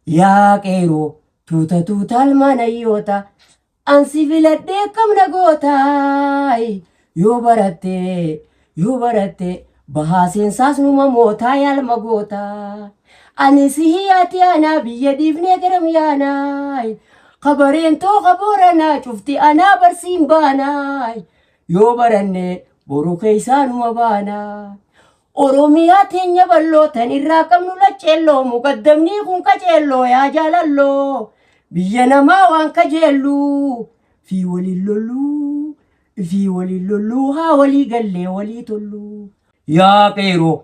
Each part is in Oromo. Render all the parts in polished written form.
yaa qeeroo tuuta tuutal manayyoota ansi filadhee kamna gootaay yoo baratte bahaa seensaas numa mootaa yaalma gootaa ani si hiyaati anaa biyya dhiifnee garam yaanaay kabareen too kabooranaa cufti anaa barsiin baanaay yoo baranne boru keessaa numa baanaa Oromiyaa teenya ballootan irraa qabnu lacheelloo muqaddamnii kun qaceelloo yaa jaalalloo biyya namaa waan kajeelluu fi waliin lolluu haa walii gallee walii tolluu yaa qeeroo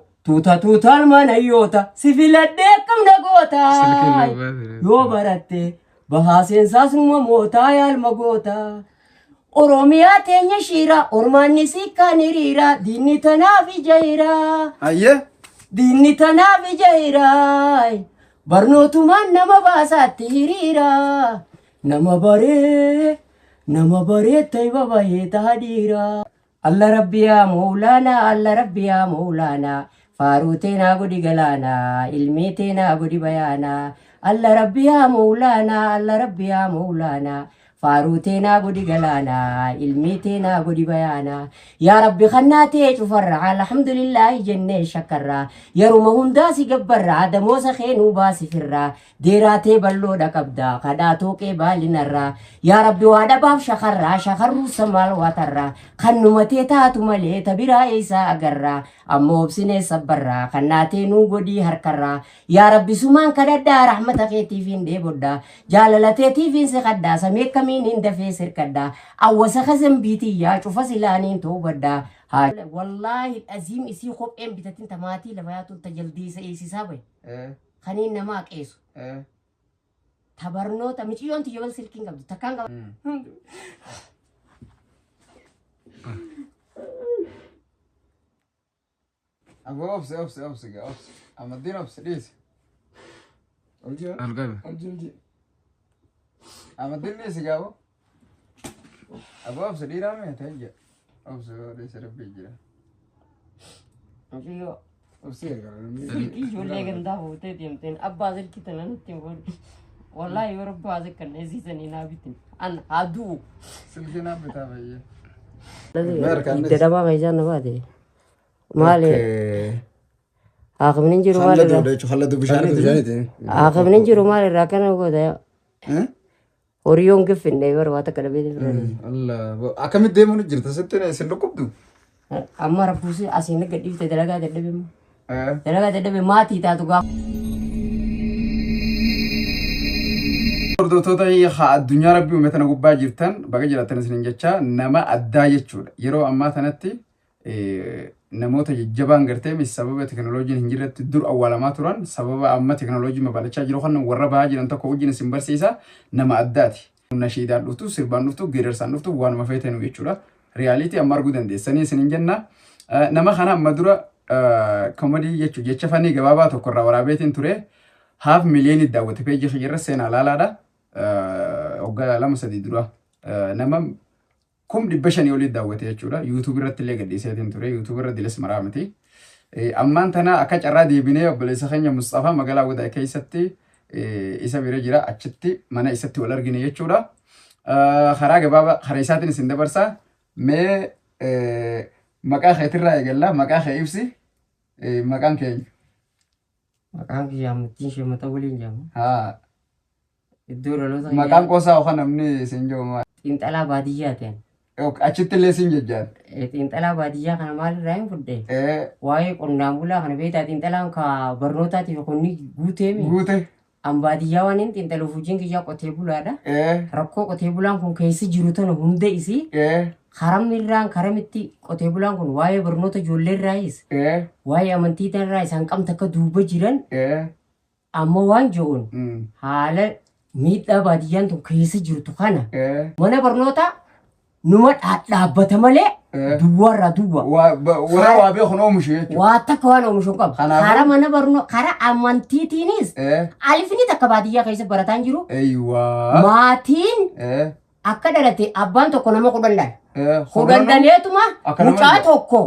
tuutal manayyoota si filadhee qabna gootaa yoo baratte bahaa seensaas numa mootaa yaalma gootaa Oromiyaa teenya shiira ormaanni sikkaan hiriira diinni tanaaf ijayira diinni tanaaf ijayira barnootumaan nama baasaatti hiriira nama baree tayba bahee taadhiira alla rabbiyaa moolaanaa faaruu teenaa godi galaanaa ilmii teenaa godi bayaanaa alla rabbiyaa moolaanaa فاروتينا قدي قلانا الميتينا قدي بيانا يا ربي خناتي شفرع الحمد لله جنة شكرا يا رمهم داسي قبرا دموس خينو باسي فرا ديراتي بلو دكبدا قداتو كبالي نرا يا ربي وادا باب شخرو سمال واترا خنو متيتاتو ملي تبرا إيسا أقرا أمو بسنة صبرا خناتي نو قدي هركرا يا ربي سمان كددا رحمتك تيفين دي بودا جالالتي تيفين سخدا سميك مين دفي سركدا أو سخزن بيتي يا شوف سلانين توبدا هاي والله العظيم يسي خوب ام بتاتين تماتي لفياتو تجلدي سيسي سابي خنين نماك ايسو تبرنو تمشيون تجبل سلكين قبل تكان قبل أبو أبس أما الدين أبس ليس الجل أما الدين ليس جابو أبو أبس دي رامي تهجأ أبس ليس ربي جرا أبيو أبس يرجع سلكي جولي كندا هو تيمتين أبا سلكي تنان تيمور والله يورب بازك كن زيزني نابتين أن عدو سلكي نابتا بيجي إدرا ما بيجان نبادي مالي آخر من نجرو مالي خلدو بشاني آخر من نجرو مالي راكنا وكذا Orion ke finne bar wata kada bede Allah akami demo ni jirta settene sen dokubdu amma rabusi asine gaddi te dalaga dedde mati ta to ga Hordoftoota haa addunyaa rabbii uummatana gubbaa jirtan baga jiraatan isin jecha nama addaa jechuudha yeroo ammaa tanatti namoota jajjabaan gartee sababa teknooloojiin hin jirretti dur awwaalamaa turan sababa amma teknooloojii mabalachaa jiru kan warra bahaa jiran tokko wajjin isin barsiisa nama addaati. Nashiidaan dhuftu sirbaan dhuftu geerarsaan dhuftu waanuma feetan jechuudha. Riyaalitii amma arguu dandeessanii isin jenna. Nama kana amma dura koomedii jechuudha jecha fanii gabaabaa tokkorraa waraabeetiin ture 500,000 daawwate peejii irra seenaa laalaadha. Waggaa 2-3 dura nama kum dibashanii olii daawwate jechuudha. YouTube irratti illee gadhiiseetiin ture. YouTube irra diles maraamati. Ammaan tana akka carraa deebinee obboleessa keenya Mustafaa magaalaa Wadaa keessatti isa bira jira achitti mana isatti wal argine jechuudha. Karaa gabaabaa karaa isaatiin isin dabarsaa mee maqaa keetirraa eegalla maqaa kee ibsi maqaan keenya. Maqaan kiyyaa muttiin shemata waliin jedhamu. Iddoo dhaloota maqaan qoosaa yookaan namni isin jiru xiinxalaa baadiyyaa ta'an. Achitti illee isin jejjaan. Xiinxalaa baadiyyaa kana maalirraa hin fudde? Waa'ee qonnaan bulaa kana beektaa xiinxalaan ka barnootaatiif qonni guuteemi. Guute. An baadiyyaa waan hin xiinxaluuf hojiin kiyyaa qotee bulaadha. Rakkoo qotee bulaan kun keessa jiru tana hunda isii. Karamirraan karamitti qotee bulaan kun waa'ee barnoota ijoollee irraayis. Waa'ee amantii tanarraa isaan qabta akka duuba jiran. Amma waan jiruun haala miidhaa baadiyyaan tun keessa jirtu kana. Mana barnootaa numa dhaabbata malee duwwaarraa duwwa. Waa beekun oomishu jechuudha. Waa takka waan oomishu qaba. Karaa mana barnoo karaa amantiitiinis alifni takka baadiyyaa keessa barataan jiru. Maatiin akka dhalate abbaan tokko nama 10 10 mucaa tokko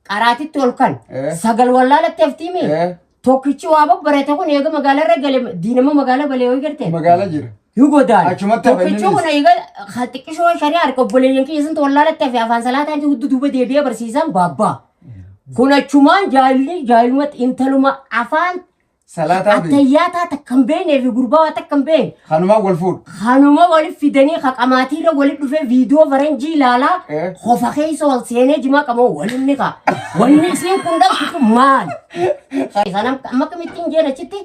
qaraatitti ol kan 9 wallaalatti haftiime tokkichi waa babbarate kun eega magaalaa irra gale diinama magaalaa balee ho'i garte Magaalaa jira. yugodaan Achumatti hafa tokkichi innis. kun eega xiqqishoo shanii harka obboleeyyan keessan tollaalatti hafe afaan salaataa inti huddu duuba deebi'ee barsiisan baabbaa kun achumaan jaahilumatti intaluma afaan Salaataa fi attayyaa takkan beeknee fi gurbaa takkan beekne kanumaa wal fuudhu. kanuma waliif fidanii haqamaatiirra waliif dhufee viidiyoo faranjii ilaalaa qofa keessa ol seenee jimaa qamoo walinni ka wanni isiin kun dhabsitu maal sanam amma kamittiin jeen achitti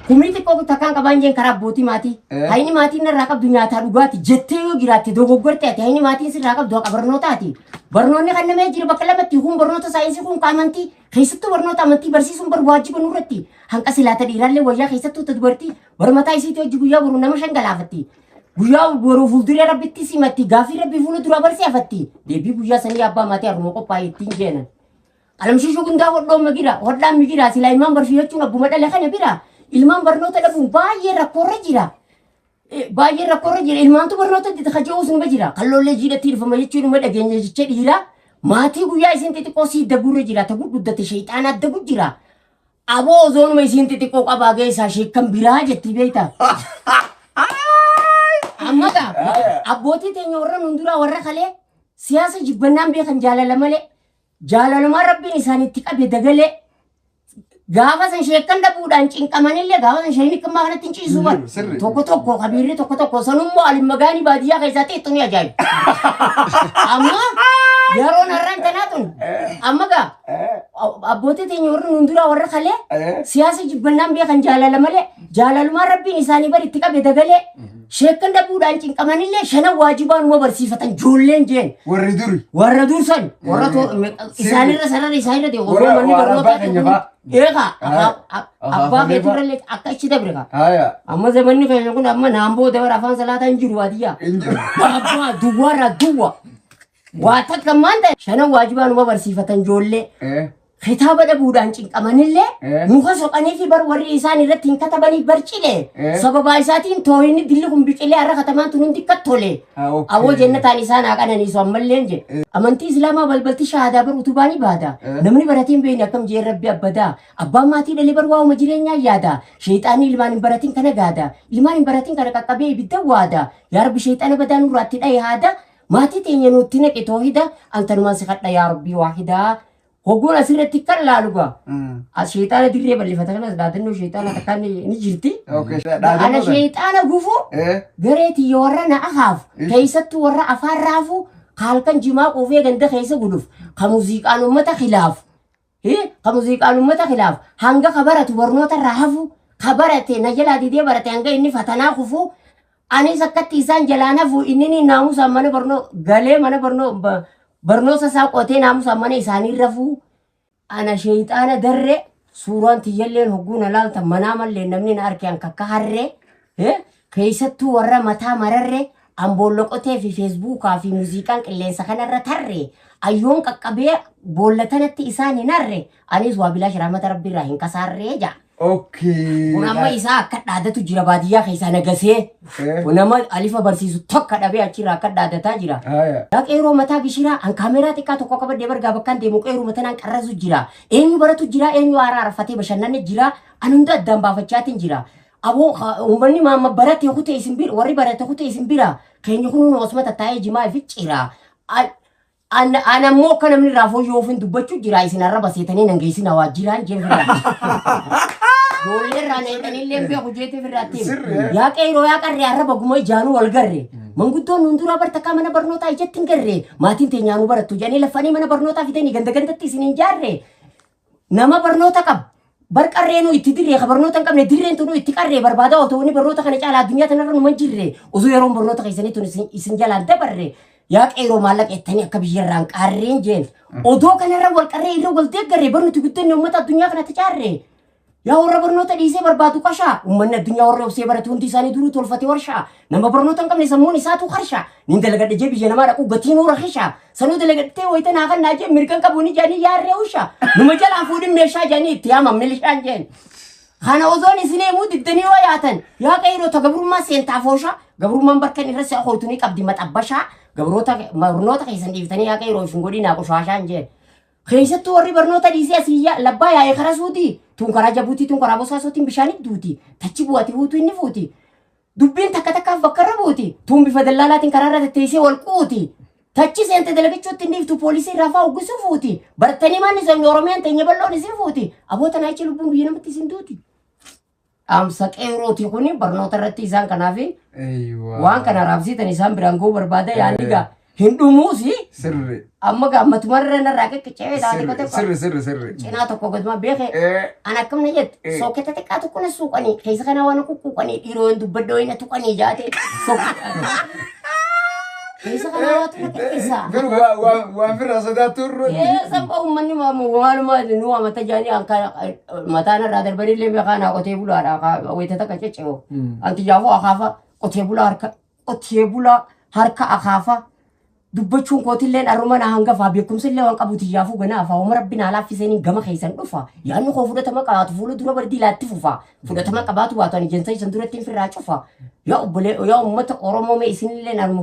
kumii xiqqoo takkaan qabaan jeen karaa abbootii maatii hayni maatiin irraa qabdu nyaataa dhugaati jettee yoo jiraatte dogoggorte ati hayni maatiin sirraa qabdu haqa barnootaati barnoonni kan namee jiru bakka lamatti kun barnoota saayinsii kun amantii keessattuu barnoota amantii barsiisuun barbaachisu nurratti hanqa silaata dhiiraallee wayyaa keessattuu dubartii barmataa isiitii hojii guyyaa boru nama shangalaafatti guyyaa boru fuulduree rabbitti simatti gaafii rabbii fuula dura barsiifatti deebii guyyaa sanii abbaa maatii haruma qophaa'e ittiin jeenan alamshishuu gundaa hodhaan migira silaa ilmaan barsiifachuun abbuma dhale kana bira ilmaan barnoota dhabuun baay'ee rakkoorra jira. Baay'ee rakkoorra jira ilmaantu barnoota kaja'uus nima jira kalloollee jiidhatti dhufama jechuun nima dhageenya jecha dhiira maatii guyyaa isin xixiqqoo sii daguurra jira ta gurguddate sheexaan adda jira aboo ozoonuma isin xixiqqoo qabaa geessaa sheekkan biraa jetti beekta. Amma abbootii teenya warra hunduraa warra kalee siyaasa jibbannaan beekan jaalala malee jaalalumaan rabbiin isaanitti qabe dagalee gaafa san sheekkan dhabuudhaan cinqamanillee gaafa san shayini kan kanatti hin ciisu bar tokko kabiirri tokko sanummoo alimagaanii baadiyyaa keessaa ta'e xuni ajaa'iba amma yeroon har'aan tanaatun amma gaa abbootii teenya warra hunduraa warra kalee siyaasa jibbannaan beekan jaalala malee jaalalumaan rabbiin isaanii bari itti qabe dagalee sheekkan dhabuudhaan cinqamanillee shanan waajibaan uma barsiifatan joolleen jeen warra dursan warra isaanirra sarara isaanirra ta'e osoo manni barnootaa Eka, abbaa keetirrallee akka achi dabre ka. Amma zamanni keenya kun amma naamboo dabara afaan salaataa hin jiru baadiyyaa. Abbaa duwwaarraa duwwa. Waa takka maan ta'e shanan waajibaanuma barsiifatan joollee. Kitaaba dhabuudhaan cinqamanillee muka soqanii fi bar warri isaan irratti hin katabanii barcilee sababaa isaatiin tooyinni dilli kun biqilee har'a katamaan tun hundi kattole. Awwoo jennataan isaan haa qananiisu ammalleen jedhe. Amantii Islaamaa balbalti shahaadaa bar utubaanii baada. Namni baratiin beekni akkam jee rabbi abbadaa. Abbaan maatii dhalee bar waa'uma jireenyaa yaada. Sheexaanii ilmaan hin baratiin kana gaada. Ilmaan hin baratiin kana qaqqabee ibidda waada. Yaa rabbi sheexaana badaa nurraatti dhaye haada. Maatii teenya nutti naqe toohida. Antanumaan si kadha yaa rabbii waahidaa. Hoggoon asirratti kan laaluga. As sheexaana dirree bal'ifata kanas daadannoo sheexaana takkaan ni jirti. Ana sheexaana gufu gareetii yoo warra na ahaaf keessattuu warra afaan raafu halkan jimaa qofee ganda keessa guluuf ka muuziqaan uummata khilaaf. Ka muuziqaan uummata khilaaf hanga ka baratu barnoota irraa hafu ka barate na jalaa didee barate hanga inni fatanaa kufu anis akkatti isaan jalaan hafu inni naamusaan mana barnoo galee mana barnoota isaa qotee naamusaan mana isaanii rafuu ana sheexaana darre suuraan tiyyalleen hogguun alaalta manaa mallee namni na arke akka harree keessattuu warra mataa mararre amboolloqotee fi feesbuukaa fi muuziqaan qilleensa kanarra tarre ayyoon qaqqabee boollatanitti isaan hin arre anis waa bilaa shiraamata rabbiirraa hin kasaarree jaa. Kun amma isaa akka dhaadatu jira baadiyyaa keessaa nagasee nama alifa barsiisu tokko dhabee achirraa akka dhaadataa jira. Qeeroo mataa bishiraa an kaameraa xiqqaa tokko qabadee bargaa bakkaan deemu qeeroo matanaan qarrasu jira. Eenyu baratu jira eenyu haaraa arfatee bashannanne jira an hunda addaan baafachaatiin jira. Aboo uummanni maamma barate kutee isin bira warri barate kutee isin bira keenya kun osuma tattaa'ee jimaa fi cira. Ana ammoo akka namni irraa fooyyoo ofiin dubbachuu jira isin arraba seetanii nan geessin hawaa jiraan jeen firraa. Ijoollee irraa neexanillee beeku jeetee firraatti. Yaa qeeroo yaa qarree arraba guma ijaanuu wal garre. Manguddoon hunduraa bartakkaa mana barnootaa ijatti hin garre. Maatiin teenyaanuu barattu jedhanii lafanii mana barnootaa fidanii ganda gandatti isin hin jaarre. Nama barnoota qaba. Barqarreenu itti dirree ka barnoota hin qabne dirreen tunu itti qarree barbaada otoo barnoota kana caalaa addunyaa tanarra numa jirre osoo yeroon barnoota keessanii tun isin jalaan dabarre. Yaa qeeroo maallaqa ettanii akka biyyarraan qaarreen jeen odoo kanarra wal qarree irra wal deeggarre barnuti guddanne uummata addunyaa kanatti caarre yaa warra barnoota dhiisee barbaadu qashaa uummanni addunyaa warra obsee barate hundi isaanii duruu tolfate warshaa nama barnoota hin qabne sammuun isaatu harshaa nin dalagadhe jee biyya namaa dhaqu gatiin hoora hishaa sanuu dalagadhee wayita naa kan naa jee mirgan qabuuni jaanii yaarree ushaa numa jalaan fuudhin meeshaa jaanii itti yaaman milishaan jeen kana ozoon isinee muu diddanii waa yaatan yaa qeeroo ta gabrummaa seentaaf ooshaa gabrummaan barkan irra si'a hoytunii qabdi maxabbashaa gabroota barnoota keessan dhiiftanii yaa qeeroo ifin godhinaa qushaashaan jeen keessattuu warri barnoota dhiisee asiyyaa labbaa yaa'ee kara suutii tun karaa jabuutii tun karaa bosaasootiin bishaanit duuti tachi bu'ati huutu inni fuuti dubbiin takka takkaaf bakka irra buuti tun bifa dallaalaatiin karaa irra tetteessee wal quuti tachi seente dalagachuutti inni iftu poolisii rafaa uggisuuf fuuti bartanii maanni sabni oromiyaan teenya balloon isin fuuti aboota naachi lubbuun biyya namatti isin duuti. Amsa qeerooti kuni barnoota irratti isaan kanaafi waan kana raabsitan isaan biraan ga'uu barbaada yaanni gaa hin dhumuusi sirri amma gammatumarra narraa qaqqicee taate qote sirri cinaa tokko goduma beeke an akkamna jette sooketta xiqqaa tokko na suuqanii keessa kana waan kuqquuqanii dhiiroon dubbadda wayna tuqanii jaate keessa kana waatu na qiqqisa waan firraa sodaattu irra sabba ummanni waanuma nu amata jaanii mataan irraa darbanillee beekaanaa qotee bulaadha wayita takka cecce'o anti jaafoo akaafa qotee bulaa harka akaafa dubbachuun kootilleen arrumana hangafaa beekumsillee waan qabuuti yaafuu ganaa afaa wama rabbina laaffisanii gama keessan dhufa yaanni koo fudhatama qabaatu fuula dura bardii laatti fufa fudhatama qabaatu baatu ani jensa isan duratti hin firraa cufa yaa obbolee yaa ummata oromoo mee isinillee anuma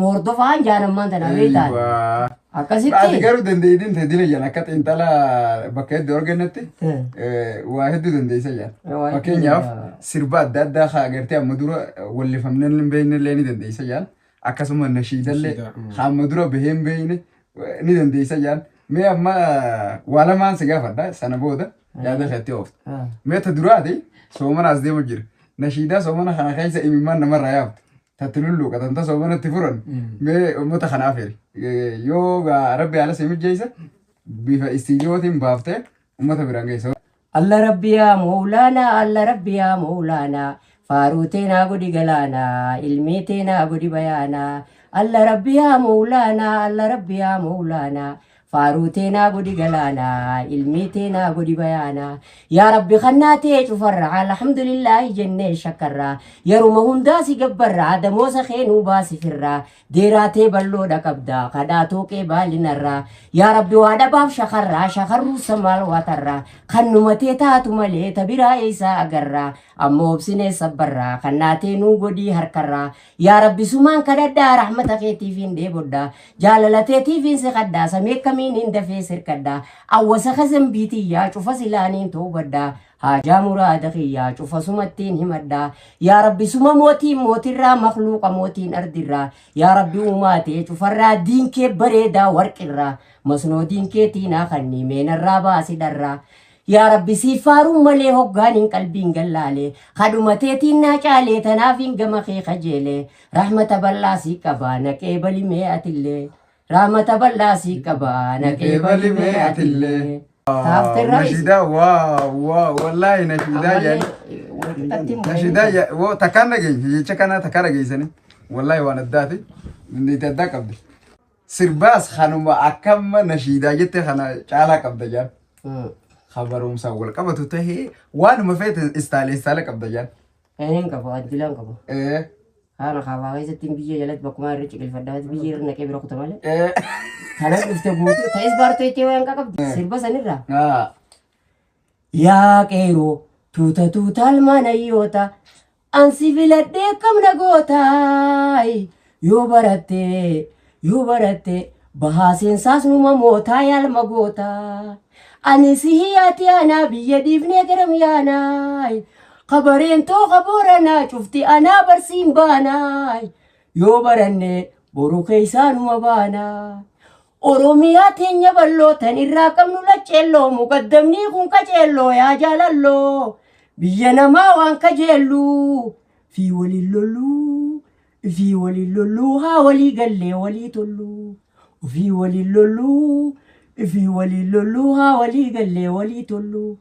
hordofaa jaanammaan tanaa beektaan akkasitti ati garuu dandeeyyiin tajaajila jala akka xiinxala bakka hedduu argannetti waa hedduu dandeeysa jala fakkeenyaaf sirba adda addaa haa agartee amma dura wallifamneen hin beeknellee ni dandeeysa jala akkasuma nashiidallee hamma dura baheen beeyne ni dandeeysa jaan mee amma waa lamaan si gaafadha sana booda yaada keetti oofta mee ta duraati soomana as deemu jira nashiidaa soomana kana keessa imimmaan namarraa yaabta tatti lulluuqa tanta soomanatti furan mee ummata kanaaf eri yoo rabbi haala si mijjeessa bifa istiidiyootiin baaftee ummata biraan geessa. Alla rabbi yaa moolaana alla rabbi yaa moolaana. فاروتنا قدي قلانا الميتنا قدي بيانا الله ربي يا مولانا الله ربي يا مولانا فاروتنا قدي قلانا الميتنا قدي بيانا يا ربي خناتي تفرع الحمد لله جنة شكرا يا رمهم داسي قبرا دموس خين وباسي فرا ديراتي بلو دكبدا قداتو كبال نرا يا ربي وادا باب شخرا شخر سمال واترا خنمتي تاتو ملي تبرا إيسا أقرا أمو بسنة صبرا خناتي نو قدي هركرا يا ربي سمان كددا رحمتك تيفين دي بودا جالالتي تيفين سخدا سميك مين دفي سركدا أو سخزن بيتي يا شوف سلانين توبدا هاجا مرادك يا شوف سمتين همدا يا ربي سما موتي را مخلوق موتين أردرا يا ربي وماتي شوف الرا دينك بريدا وركرا مسنو دينك تينا خني من الرابا سدرا يا ربي سيفارو ملي هوغانين قلبين قلالي خدمتي تينا چالي تنافين قمخي خجيلي رحمة بالله كبانك إبلي مئة اللي رحمة بالله كبانك إبلي مئة اللي نشيدا واو والله نشيدا يعني نشيدا و تكان جاي يشكنا تكان جاي سني والله وانا داتي من يتدك قبل سرباس خانم أكم نشيدا جت خنا شالا قبل جان خبرهم سوول كم تتهي وانا ما فيت استالي قبل جان إيه كبو أدلان كبو إيه أنا خاوي ستين بيجي جلت بكما رجع الفدات بيجي رنا كبير أخته ماله أنا استبوت تايس بارتو يتيو ينكا كبد سيربا سنيرا يا كيرو توتا المانيوتا أنسي فيلدي كم نغوتا يو برتي بحاسين ساس نوما موتا يالمغوتا أنسيهياتي أنا بيدي فنيقرم ياناي خبرين تو خبرنا شفتي أنا برسين باناي يو برني برو كيسان مبانا أوروميا تينيا بلو تنيرا كم نولا مقدمني خون كجيلو يا جالالو بينا ما وان كجيلو في ولي اللولو ها ولي قلي ولي تلو وفي ولي اللولو ها ولي قلي ولي تلو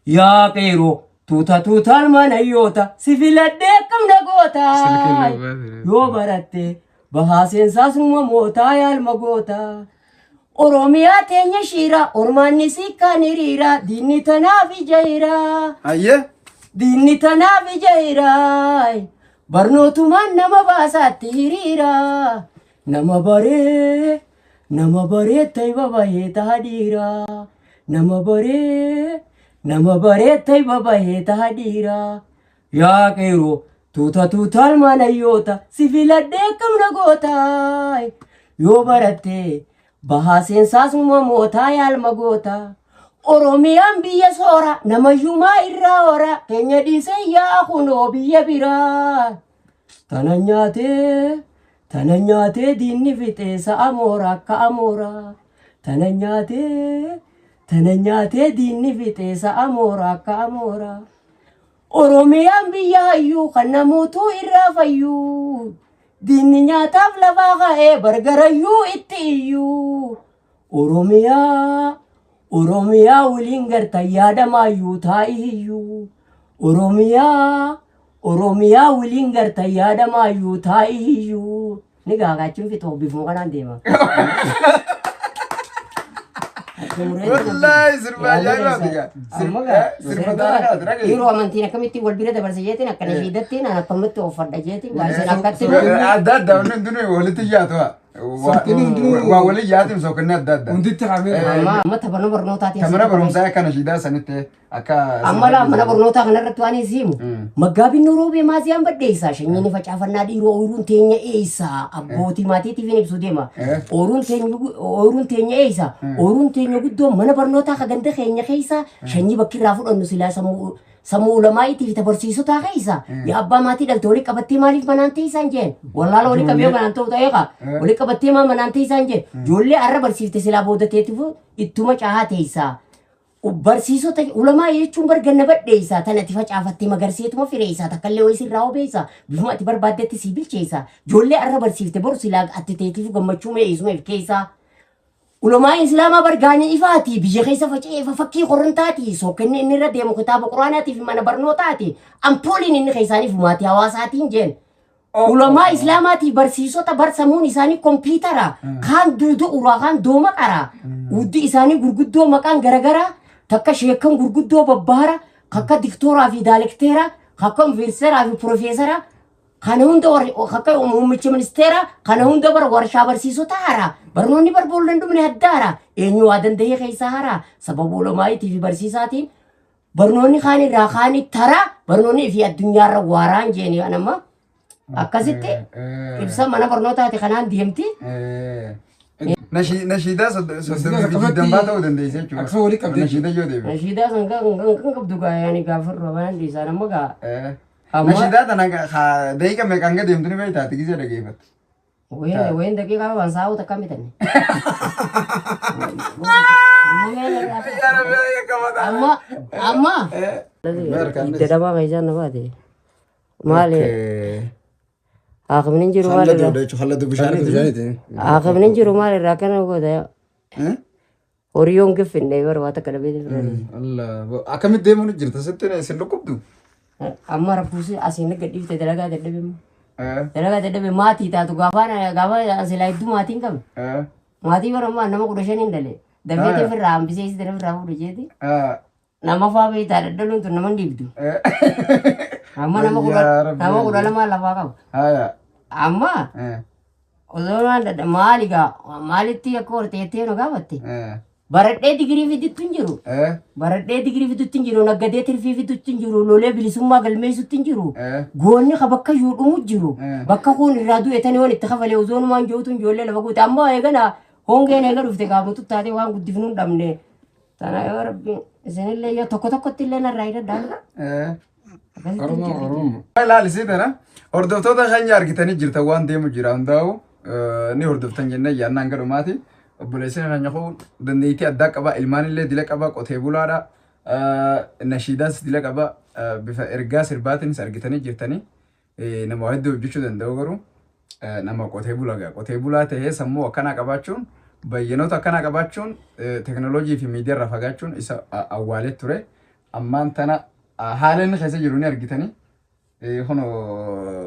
يا كيرو توتا المانيوتا سيفيلدي كم نغوتا يو برتي بحاسين ساس موتا يا المغوتا أوروميا تينيا شيرا أورماني سيكا نيريرا ديني تنافي جايرا أيه ديني تنافي جايرا برنوتو من نما باسات هيريرا نما بري تيبا باي تهديرا نما بريتي بابا هيتا هديرا يا كيرو توتا المانيوتا سيفيلا ديكم نغوتا يو برتي بحاسين ساس موتا يا المغوتا Oromiyaan biyya soora namayyumaa irraa ora keenya dhiisee yaa kunoo biyya biraa. Tana nyaatee diinni fixee sa'a moora akka amoora. Tana nyaatee diinni fixee sa'a moora akka amoora. Oromiyaan biyya hayyuu kan namuutuu irraa fayyuu. Diinni nyaataaf lafaa ka'ee bargarayyuu itti iyyuu. Oromiyaa waliin gartan yaadamaayyuu taa'iyyuu. Oromiyaa waliin gartan yaadamaayyuu taa'iyyuu. Ni gaagaachuun fixoo bifuma kanaan deema. Wallahi sirba ajaa'ibaati gaa. Yeroo amantiin akkamitti wal bira dabarsa jeetiin akkana shiidattiin akkamitti uffadha jeetiin gaasiin akkatti. Adda addaa hundi hundinuu walitti yaatu haa. Waa waliin yaatiin sookanni adda addaa. Hunditti hamee. Amma taphanoo barnootaatiin. Mana barumsaa akkana shiidaa sanitti akka. Amma laa mana barnootaa kanarratti waan himu. Maggaabin roobee maasiyaan baddeessaa shanyiin facaafannaa dhiiroo ooyiruun teenya eessaa abbootii maatiitiif hin ibsu deema. Ooyiruun teenya eessaa ooyiruun teenya guddoo mana barnootaa ka ganda keenya keessa shanyii bakki irraa fudhannu silaa sammuu ulamaaitiif barsiisotaa keessa yaa abbaa maatii dhalte walii qabattee maaliif manaan teessaan jeen wallaala walii qabee manaan ta'u ta'eeqa walii qabattee manaan teessaan jeen ijoollee arra barsiifte silaa boodateetiif ittuma caahaa teessaa. Barsiisota ulamaa jechuun barganna badheessaa tanatti facaafattee magarseetuma fireessaa takkallee wayii sirraa obeessaa bifuma ati barbaaddetti si bilcheessaa ijoollee arra barsiifte boru silaa ati teetiif gammachuu mee'isuma if keessaa. Ulamaa islaamaa bargaanii ifaati biyya keessa faca'ee fakkii qorantaati sookanni inni irra deemu kitaaba quraanaatiif mana barnootaati ampooliin inni keessaaniif maatii hawaasaatiin jeen. Ulamaa islaamaatiif barsiisota barsamuun isaanii kompiitara kaan duudu uraa kaan dooma qara uddi isaanii gurguddoo maqaan garagaraa takka sheekan gurguddoo babbaara kakka diktooraa fi daalekteera kakka universiteeraa fi profeesara kana hunda kakka muummicha ministeera kana hunda bara warshaa barsiisota haaraa barnoonni barboollan dhumne addaara eenyu waa danda'ee keessaa haaraa sababa ulamaayitii fi barsiisaatiin barnoonni kaan irraa kaani tara barnoonni fi addunyaarra waaraan jeeni anamma akkasitti ibsa mana barnootaati kanaan deemti. Nashiidaa soddoma ta'uu dandeessa jechuudha. Akka walii qabdee. Nashiidaa yoo deebi'e. Nashiidaa san kan qabdu gaa yaani gaafa roobaan dhiisaan amma gaa. Nashiidaa tana daqiiqa meeqaan gad deemtu ni beektaati gisee dhageeffatu. Wayin daqiiqaa waan saa'u takka mitan. Amma. Jedhamaa keessaan na baate. Maali? Akhminin jiru maal irraa? Akhminin jiru maal irraa kana godha? Horiyoon giffinne barbaata kana beekne. Akkamitti deemuun jirta sitti isin dhukkubdu? Amma rabbuusi asiin gadhiifte dalagaa dadhabe. Dalagaa dadhabe maatii taatu gaafa silaa hedduu maatiin qabe. Maatii barammaa nama 15 dale. Dafeetii ofirraa hambisee isi ofirraa fuudhe jeeti. Nama faa beektaa dadhaluun tun nama dhiibdu. Amma nama 12 lafaa qabu. Amma osoo maalitti akka horteettee nu gaafatte. Baradhee digirii fidittu hin jiru. Baradhee digirii fidittu hin jiru. Naggadee tirfii fidittu hin jiru. Lolee bilisummaa galmeessutti hin jiru. Goonni ka bakka yuudhumu jiru. Bakka kun irraa du'etanii waan itti kafalee osoonumaan jootu ijoollee lafa guute. Amma eegana hongeen eega dhufte gaafa tuttaatee waan guddifnu hin dhabne. Tana yoo rabbi isinillee yoo tokkotti illee narraa hidhadhaan. Ilaali siitana hordoftoota keenya argitanii jirtan waan deemu jira hundaa'u ni hordoftan jennee yaannaan gadhumaati. Obboleessina keenya kun dandeettii addaa qaba ilmaan illee dila qaba qotee bulaadha. Nashiidaas dila qaba bifa ergaa sirbaatiinis argitanii jirtanii nama hedduu hojjechuu danda'u garuu nama qotee bulaa ta'ee sammuu akkanaa qabaachuun bayyanoota akkanaa qabaachuun teknooloojii fi miidiyaa irraa fagaachuun isa awwaalee ture ammaan tana haala inni keessa jiru ni argitanii hono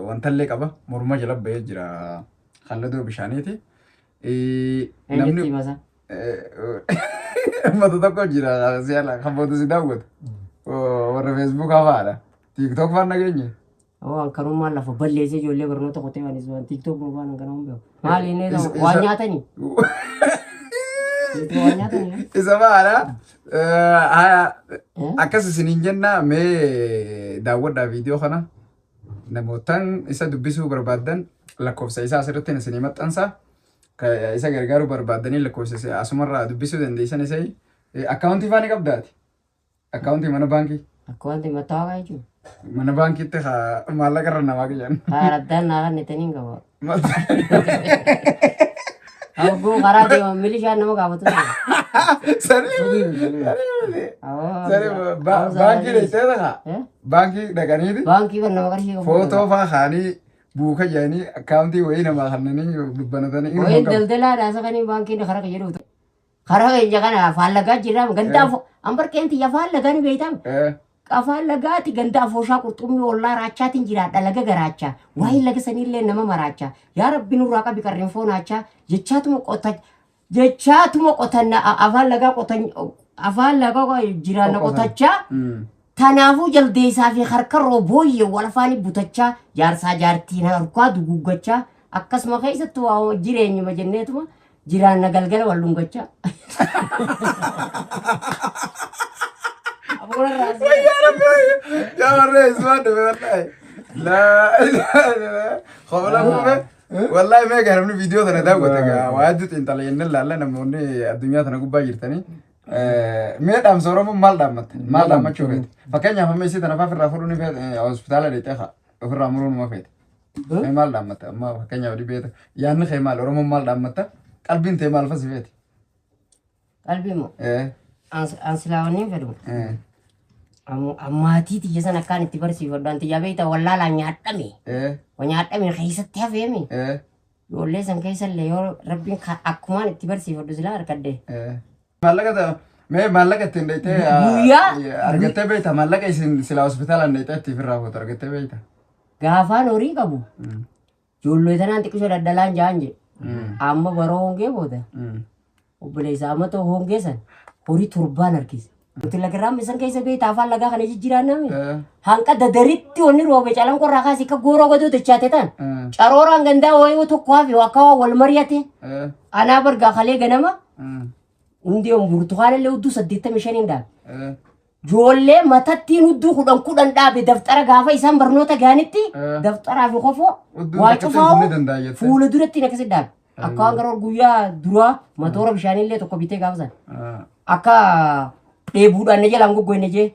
wantallee qaba morma jala bahee jira kalladoo bishaaniiti. Namni mata tokko jira siyaala kan foto si daawwatu warra feesbuuk hafaadha tiiktook faan nageenye. Waan karummaan lafa balleessee ijoollee barnoota qotee waan isaan tiiktook boobaan kan hundaa'u maali inni waan nyaatanii. Isa maala akkas isiniin jenna mee daawwadhaa viidiyoo kana namootaan isa dubbisuu barbaadan lakkoofsa isaa asirratti isinii maxxansa isa gargaaruu barbaadanii lakkoofsa asumarraa dubbisuu dandeessan isai akkaawuntii faani qabdaati. Akkaawuntii mana baankii. Akkaawuntii mataa jechuudha. Mana baankiitti maallaqa irra namaa qiyyan. Haaraddaan naa kannitanii hin qabu. Abguu karaa deeman milishaan nama gaafatu. Baankii dheeytee ta'a. Baankii dhaqaniiti. Baankii kan nama qarshii qabu. Footoo fa'aa kaanii buuka jedhanii akkaawuntii wayii namaa kannanii dubbanatanii. Wayiin daldalaa dhaasa kanii baankiin karaa kan jedhu. Karaa keenya kana afaan lagaa jirra. Gandaa ambar qeentii afaan lagaa ni beektamu. Afaan lagaati gandaa fooshaa qurxummii ollaa raachaatiin jiraadha laga garaachaa. Waa'ee laga sanillee nama maraachaa. Yaa rabbi nurraa qabi qarreen foonaachaa. Jechaatuma qotanna afaan lagaa qotan afaan lagaa jiraanna qotachaa. Kanaafuu jaldeessaa fi harkarroo booyyee wal afaanii butachaa jaarsaa jaartiin harkaa duguggachaa akkasuma keessatti waa jireenyuma jenneetuma jiraanna galgala wal dhungachaa. يا مرة اسمع لا خبلا والله ما كان من فيديو ثنا ده قلت واجد انت لين لا نموني الدنيا ثنا قبا جرتني ما دام صورة مال دام شوفت فكان يفهم يصير ثنا في الرافوروني في الهوسبيتال اللي تخا في الرامورون ما فيت مال دام ما كان يودي بيت يعني خي مال روم مال دام قلبي انت مال فسيفت قلبي مو أنسلاوني فدو أماتي تيجي سنة كان تبرسي فدان تجابي تا ولا لا نياتمي ونياتمي خيسة تفهمي يقول لي سن كيسة اللي يور ربي أكمان تبرسي فدو سلا أركده مالك ده مالك تنديته أركته بيتا مالك إيش سلا هوسبيتال أنديته تفرّا فوت أركته بيتا غافان أوري كابو جولو إذا نانتي كشوا دلان جانجي أما برونجي بوده وبليس أما تو هونجي سن هوري تربان أركيس betul lagi ramai sang kaisa be tafal laga kan jiran nami hangka dadarit tu ni robe calang kor raka sika goro gado tu catetan carorang ganda woi tu kuafi wakawa wal mariate ana berga khale ganama undi burtukan le udu sadita mishaninda jolle matatin udu kudan da be daftara gafa isan bernota ganitti daftara fi khofo wachufa fulu duretti nakasidda akka ngaro guya dura matora bishanille to kobite gafsan akka deebuudhaan ni jalaan goggoo inni jee.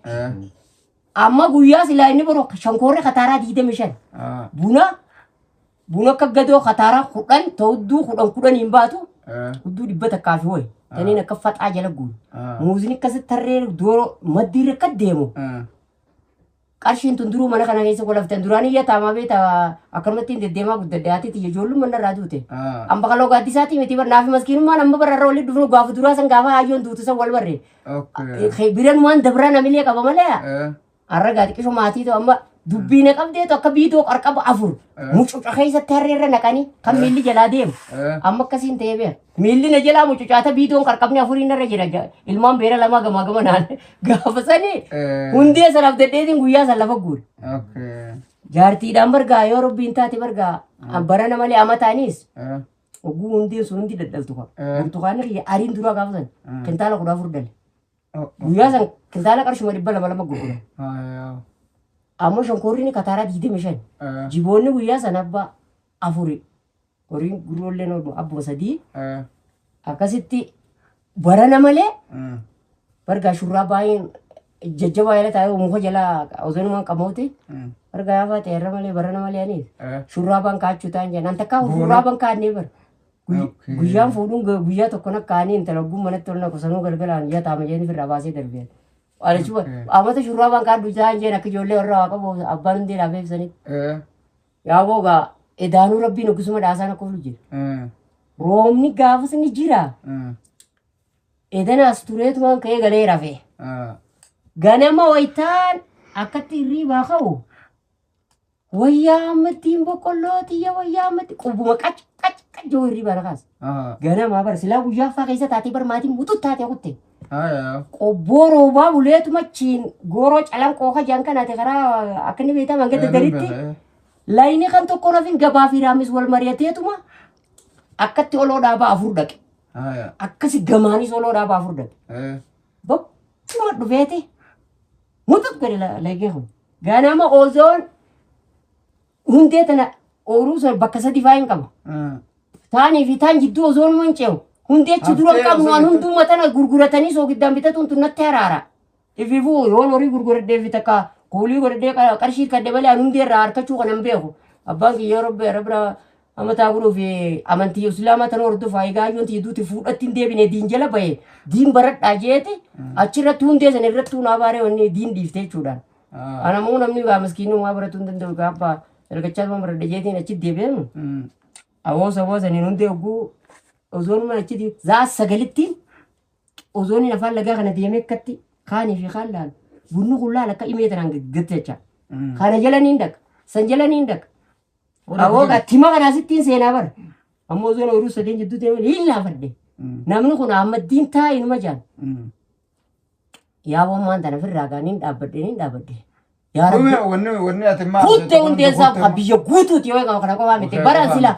Amma guyyaa silaa inni boroo shankoorri kataaraa 25. Buna akka gadoo kataaraa 10 ta'udduu 10 hin baatu. Udduu 100 akkaafi ho'i. Taniin akka faxaa jala guuru. Muuziin akkasitti tarree dooroo maddiirra akka deemu. Qarshiin tun duruu mana kana keessa golaftan duraan iyya taamaa beeta akkanumatti hin deddeemaa guddaddaatiiti ijoolluun manna irraa duute. Amma kaloo gaaddisaati miti barnaafi maskiinummaan amma bararra walitti dhufnu gaafa duraa san gaafa hayyoon duutu san wal barre. Biran waan dabraa namilee qaba malee har'a gaati qishu maatii ta'u amma dubbii na qabdeetu akka biidoo qarqaba 4 mucuca keessatti harreerra naqanii kan miilli jalaa deemu amma akkasiin ta'ee beera. Miilli na jalaa mucucaata biidoon qarqabni 4 irra jira ilmaan beera lama gama naan gaafa sanii hundee sanaaf deddeetiin guyyaa san lafa guure. Jaartiidhaan bargaa yoo rabbiin taate bargaa barana malee amataanis oguu hundee sun hundi daddaltu qaba. Burtukaanni ariin duraa gaafa san kintaala 14 dale. Guyyaa san kintaala qarshuma 200 gurgura. Amma shankoorri ni kataaraa 25. Jiboonni guyyaa san abba 4. Horiin gurroollee abbuma 3. Akkasitti barana malee bargaa shurraa baay'een jajjabaa jala taa'ee muka jala osonumaan qaboote bargaa yaafaa ta'erra malee barana malee anis shurraa baan kaachuu ta'an jedhan takkaa shurraa baan kaannee bara. Guyyaan fuudhuun guyyaa tokko nakkaanii intala ogguun manatti ol naqu sanuu galgalaan yaa taama jeeni firraa baasee darbee. Alachuba amata shurraa baan kaaddu ta'an jeen akka ijoollee warra waa qabu abbaan hundee dhaafee ibsanitti. Yaa boogaa edaanuu rabbiin oggusuma dhaasaan akka oolu jira. Roobni gaafas ni jira. Edanaas tureetumaan ka'ee galee rafee. Ganama wayitaan akkatti hirriibaa ka'u. Wayyaa ammattiin boqqollootii wayyaa ammatti qubuma qaccoo hirriibaa naqaas. Ganama bar silaa guyyaa faa keessa taatee bar maatiin mutu taatee kutte. Qobboo roobaa buleetuma chiin gooroo calan qooqa jaan kanaate karaa akka inni beekaman gadi daritti. Layni kan tokko rafin gabaa fi raamis wal mari'ateetuma akkatti oloo dhaabaa 4 dhaqe. Akkasi gamaanis oloo dhaabaa 4 dhaqe. Bakkuma dhufeeti. Mutut gadi laygee kun. Ganama oozoon hundee tana ooruu sun bakka 3 faayin qaba. Taanii fi taan jidduu oozoon mun ce'u hundee achi dura qabnu waan hunduma tana gurguratanii soo giddaan bitatuun tun natti haraara. Ififuu yoon horii gurguradhee fi takka kuulii godhadhee qarshii kadde malee an hundee irraa harkachuu kanan beeku. Abbaan kiyya rabbi amataa godhuu fi amantii islaamaa tan hordofaa egaayyoon tiiduuti fuudhatti hin deebine diin jala bahe diin baradhaa jeete achirratti hundee sana irratti hunaa baaree wanni diin dhiiftee jechuudhaan. Anamuu namni gaa maskiinummaa baratuu hin danda'u gaafa ergachaa waan baradha jeetiin achi deebi'amu. Awwoosa niin hundee hogguu ozoonuma achi zaas sagalittiin ozooniin afaan lagaa kana deemee akkatti kaanii fi kaan laalu bunni kun laala akka himee tanaan gaggatti jecha. Kana jala niin dhaqa san jala niin dhaqa. Awwooga tima kanaa sittiin seenaa bara. Ammoo ozoon ooyiruu sadeen jidduu deemee hin laafadhe. Namni kun ammaddiin taa'e numa jaan. Yaa waan tana firraa gaa niin dhaabbadhe. Yaa rabbi. Wanni ati maal? Kuttee hundeen isaa biyya guutuuti yoo eegamu kana qofaa miti bara sila